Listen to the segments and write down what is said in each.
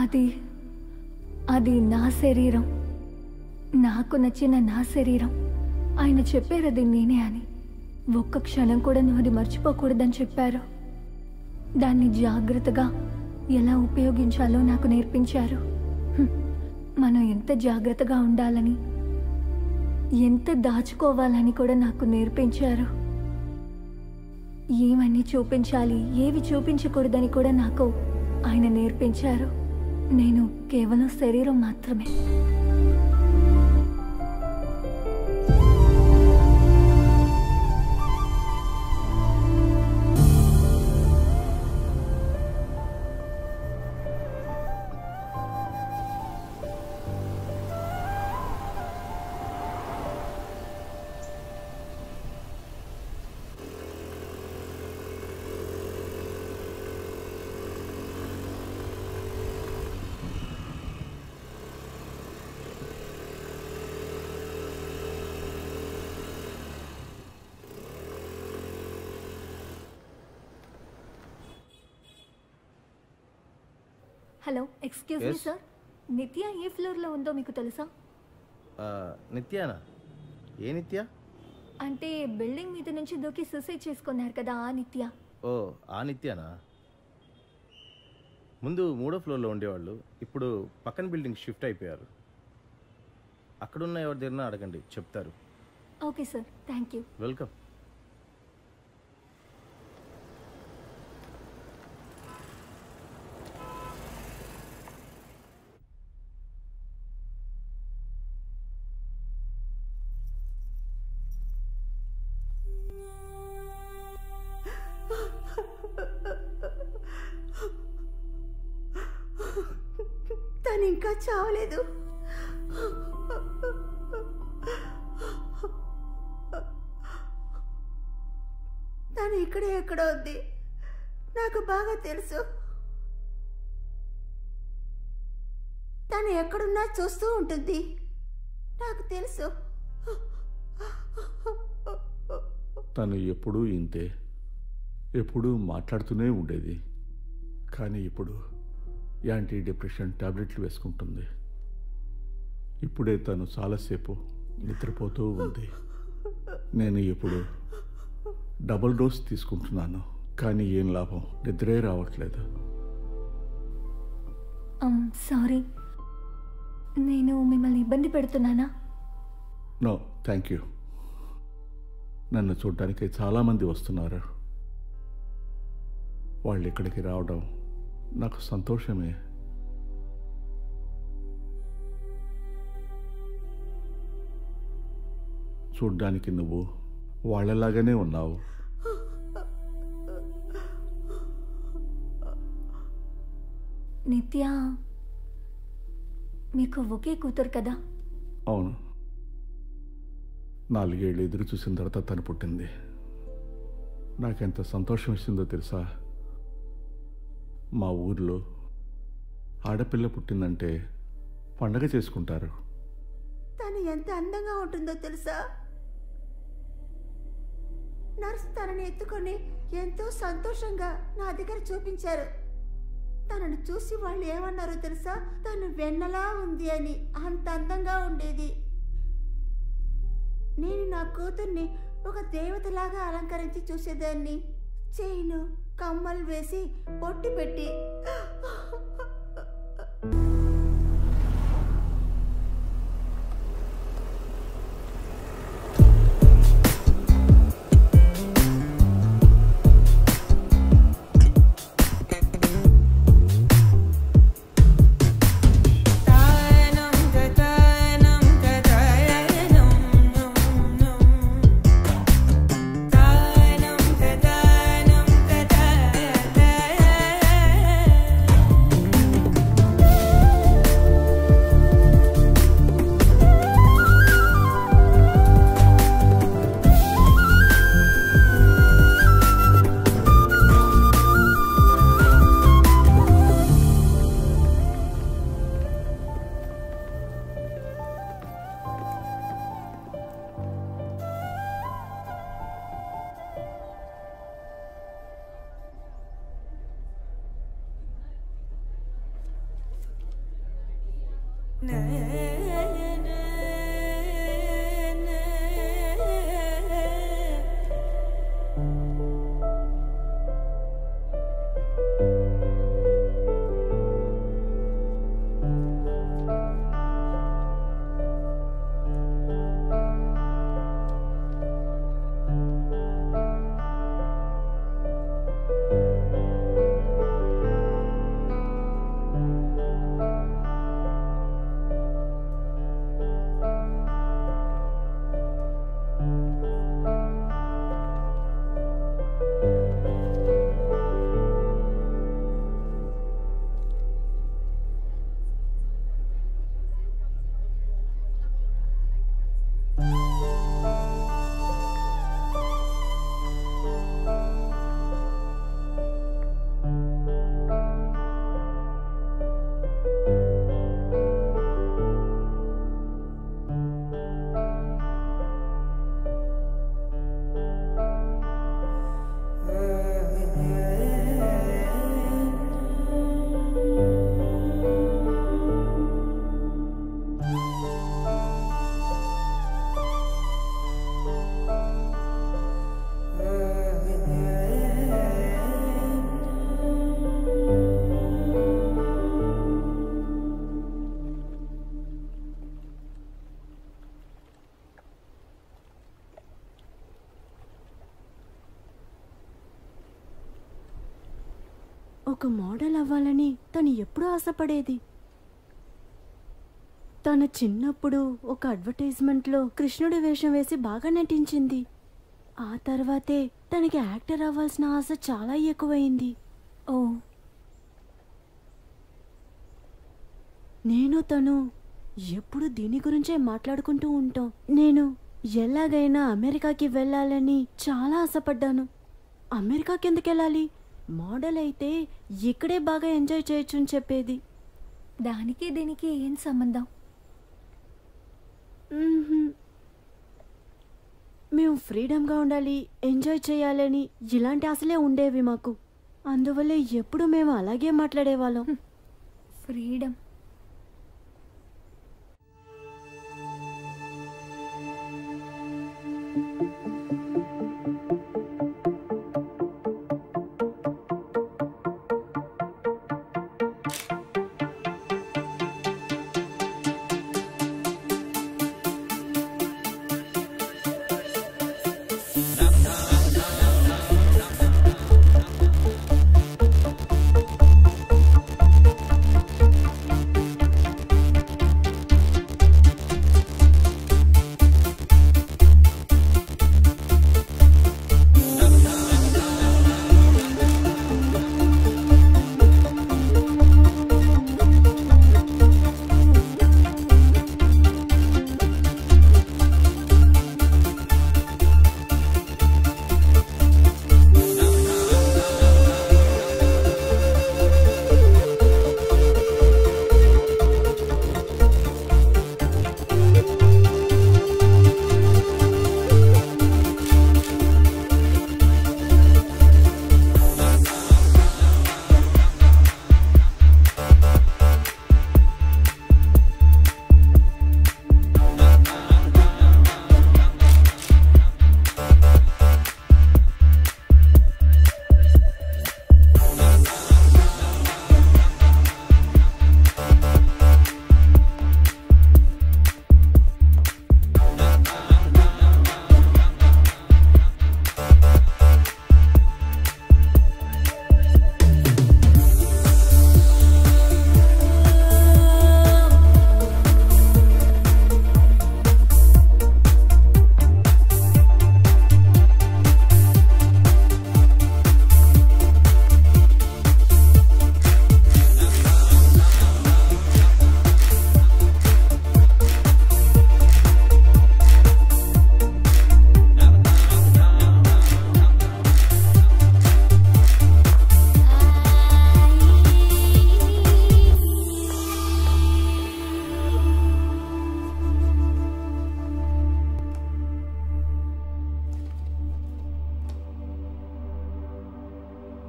అది అది నా శరీరం, నాకు నచ్చిన నా శరీరం. ఆయన చెప్పారు అది నేనే అని. ఒక్క క్షణం కూడా నువ్వు అది మర్చిపోకూడదని చెప్పారు. దాన్ని జాగ్రత్తగా ఎలా ఉపయోగించాలో నాకు నేర్పించారు. మనం ఎంత జాగ్రత్తగా ఉండాలని, ఎంత దాచుకోవాలని కూడా నాకు నేర్పించారు. ఏమని చూపించాలి, ఏవి చూపించకూడదని కూడా నాకు ఆయన నేర్పించారు. నేను కేవలం శరీరం మాత్రమే. హలో, ఎక్స్క్యూజ్ మీ సార్, నిత్య ఏ ఫ్లోర్లో ఉందో మీకు తెలుసా? నిత్యానా? ఏ నిత్య? అంటే బిల్డింగ్ మీద నుంచి దూకి సూసైడ్ చేసుకున్నారు కదా, ఆ నిత్య. ఓ, ఆ నిత్యానా? ముందు 3వ ఫ్లోర్లో ఉండేవాళ్ళు, ఇప్పుడు పక్కన బిల్డింగ్ షిఫ్ట్ అయిపోయారు. అక్కడున్న ఎవరి దగ్గర అడగండి, చెప్తారు. Okay sir, thank you. Welcome. తను ఇంకా చావలేదు. తను ఇక్కడే ఎక్కడో ఉంది, నాకు బాగా తెలుసు. తను ఎక్కడున్నా చూస్తూ ఉంటుంది, నాకు తెలుసు. తను ఎప్పుడూ ఇంతే, ఎప్పుడూ మాట్లాడుతూనే ఉండేది. కానీ ఇప్పుడు యాంటీ డిప్రెషన్ టాబ్లెట్లు వేసుకుంటుంది. ఇప్పుడే తను చాలాసేపు నిద్రపోతూ ఉంది. నేను ఇప్పుడు డబుల్ డోస్ తీసుకుంటున్నాను, కానీ ఏం లాభం, నిద్రే రావట్లేదు. సారీ, నేను మిమ్మల్ని ఇబ్బంది పెడుతున్నానా? No, thank you. నన్ను చూడడానికి చాలామంది వస్తున్నారు. వాళ్ళు ఇక్కడికి రావడం నాకు సంతోషమే. చూడ్డానికి నువ్వు వాళ్ళలాగానే ఉన్నావు. నిత్య, మీకు ఒకే కూతురు కదా? అవును, 4 ఏళ్ళు ఎదురు చూసిన తర్వాత తను పుట్టింది. నాకెంత సంతోషం ఇచ్చిందో తెలుసా? మా ఊర్లో ఆడపిల్ల పుట్టిందంటే పండగ చేసుకుంటారు. తను ఎంత అందంగా ఉంటుందో తెలుసా? నర్స్ తనని ఎత్తుకొని ఎంతో సంతోషంగా నా దగ్గర చూపించారు. తనను చూసి వాళ్ళు ఏమన్నారో తెలుసా? తను వెన్నలా ఉంది అని. అంత అందంగా ఉండేది. నేను నా కూతుర్ని ఒక దేవతలాగా అలంకరించి చూసేదాన్ని. చైను, కమ్మలు వేసి పొట్టి పెట్టి. ఒక మోడల్ అవ్వాలని తను ఎప్పుడూ ఆశపడేది. తన చిన్నప్పుడు ఒక అడ్వర్టైజ్మెంట్లో కృష్ణుడి వేషం వేసి బాగా నటించింది. ఆ తర్వాతే తనకి యాక్టర్ అవ్వాల్సిన ఆశ చాలా ఎక్కువైంది. ఓ, నేను తను ఎప్పుడు దీని గురించే మాట్లాడుకుంటూ ఉంటాం. నేను ఎలాగైనా అమెరికాకి వెళ్ళాలని చాలా ఆశపడ్డాను. అమెరికాకి ఎందుకు వెళ్ళాలి, మోడల్ అయితే ఇక్కడే బాగా ఎంజాయ్ చేయొచ్చు అని చెప్పేది. దానికి దీనికి ఏం సంబంధం? మేము ఫ్రీడమ్గా ఉండాలి, ఎంజాయ్ చేయాలని ఇలాంటి ఆశలే ఉండేవి మాకు. అందువల్లే ఎప్పుడు మేము అలాగే మాట్లాడేవాళ్ళం. ఫ్రీడమ్.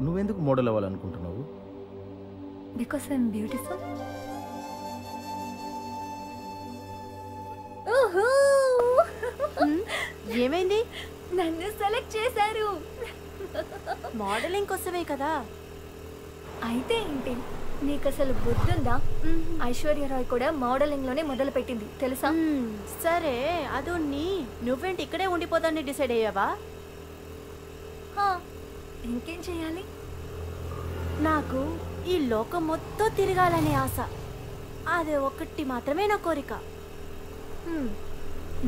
నువ్వెందుకు మోడల్ అవ్వాలనుకుంటున్నావు? Because I'm beautiful. ఏమైంది? నన్ను సెలెక్ట్ చేశారు. మోడలింగ్ కోసమే కదా. అయితే ఏంటి, నీకు అసలు బుద్ధుందా? ఐశ్వర్యరాయ్ కూడా మోడలింగ్ లోనే మొదలు పెట్టింది తెలుసా? సరే అదున్ని నువ్వేంటి ఇక్కడే ఉండిపోదాన్ని డిసైడ్ అయ్యావా? ఇంకేం చేయాలి? నాకు ఈ లోకం మొత్తం తిరగాలనే ఆశ. అదే ఒక్కటి మాత్రమే నా కోరిక.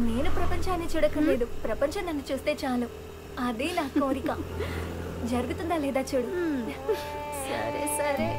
నేను ప్రపంచాన్ని చూడక్కర్లేదు, ప్రపంచం నన్ను చూస్తే చాలు. అదే నా కోరిక. జరుగుతుందా లేదా చూడు. సరే సరే.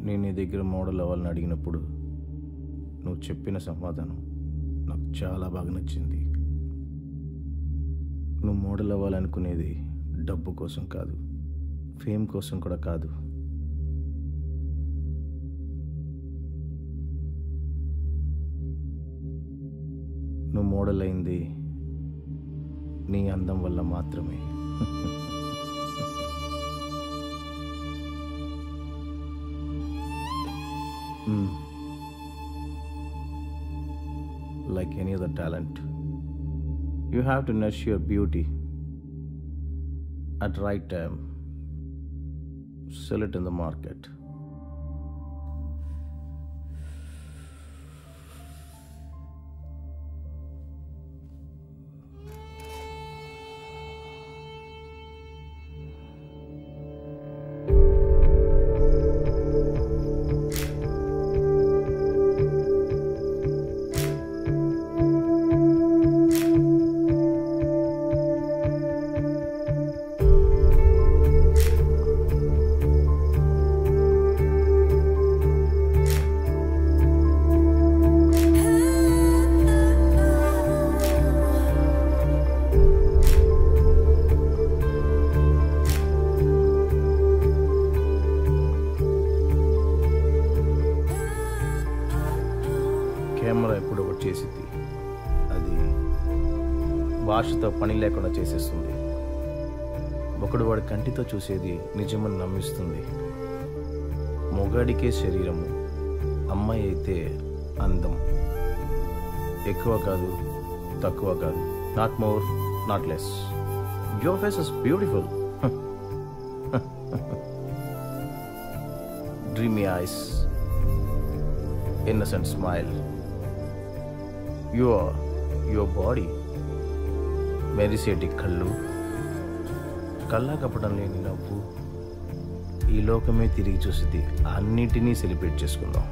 నేను నీ దగ్గర మోడల్ అవ్వాలని అడిగినప్పుడు నువ్వు చెప్పిన సమాధానం నాకు చాలా బాగా నచ్చింది. నువ్వు మోడల్ అవ్వాలనుకునేది డబ్బు కోసం కాదు, ఫేమ్ కోసం కూడా కాదు. నువ్వు మోడల్ అయింది నీ అందం వల్ల మాత్రమే. Like any other talent, you have to nurture your beauty at right time, sell it in the market. Camera ఎప్పుడు ఒకటి చేసింది, అది భాషతో పని లేకుండా చేసేస్తుంది. ఒకడు వాడి కంటితో చూసేది నిజమని నమ్మిస్తుంది. మొగాడికే శరీరము, అమ్మాయి అయితే అందం. ఎక్కువ కాదు, తక్కువ కాదు, not more not less. Your face is beautiful. Dreamy ice, innocent smile. Your body, మెరిసేటి కళ్ళు, కళ్ళ కప్పడం లేని నవ్వు, ఈ లోకమే తిరిగి చూసింది, అన్నిటినీ సెలబ్రేట్ చేసుకుందాం.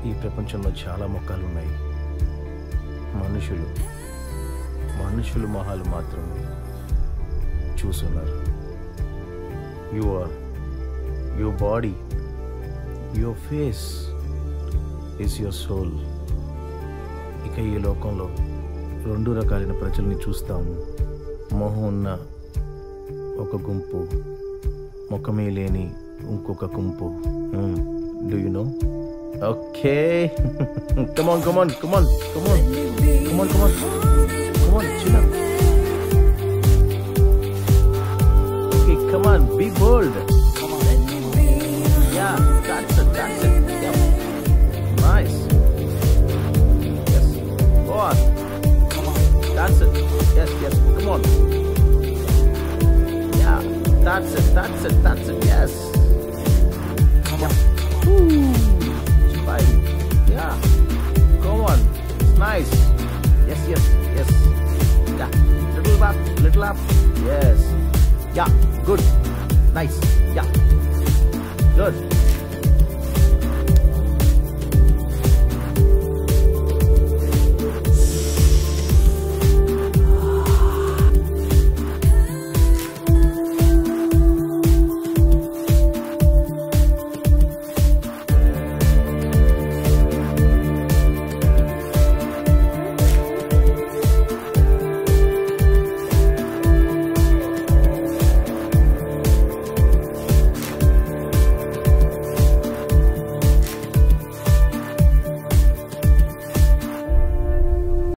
ఈ ప్రపంచంలో చాలా మొక్కలు ఉన్నాయి. మనుషులు మొహాలు మాత్రమే చూస్తున్నారు. Your body, your face is your soul. ఇక ఈ లోకంలో 2 రకాలైన ప్రజల్ని చూస్తాము. మొహం ఉన్న ఒక గుంపు, ముఖమే లేని ఇంకొక గుంపు. Do you know? Okay, come on, చిన్న. Okay, come on, be bold. Yeah, that's it. Yep. Nice. Yes, go on. That's it. Yes, come on. Yeah, that's it. Yes. Yeah. Smile. Yeah. Go on. Nice. Yes. Yeah. Little up. Yes. Yeah. Good. Nice. Yeah. Good.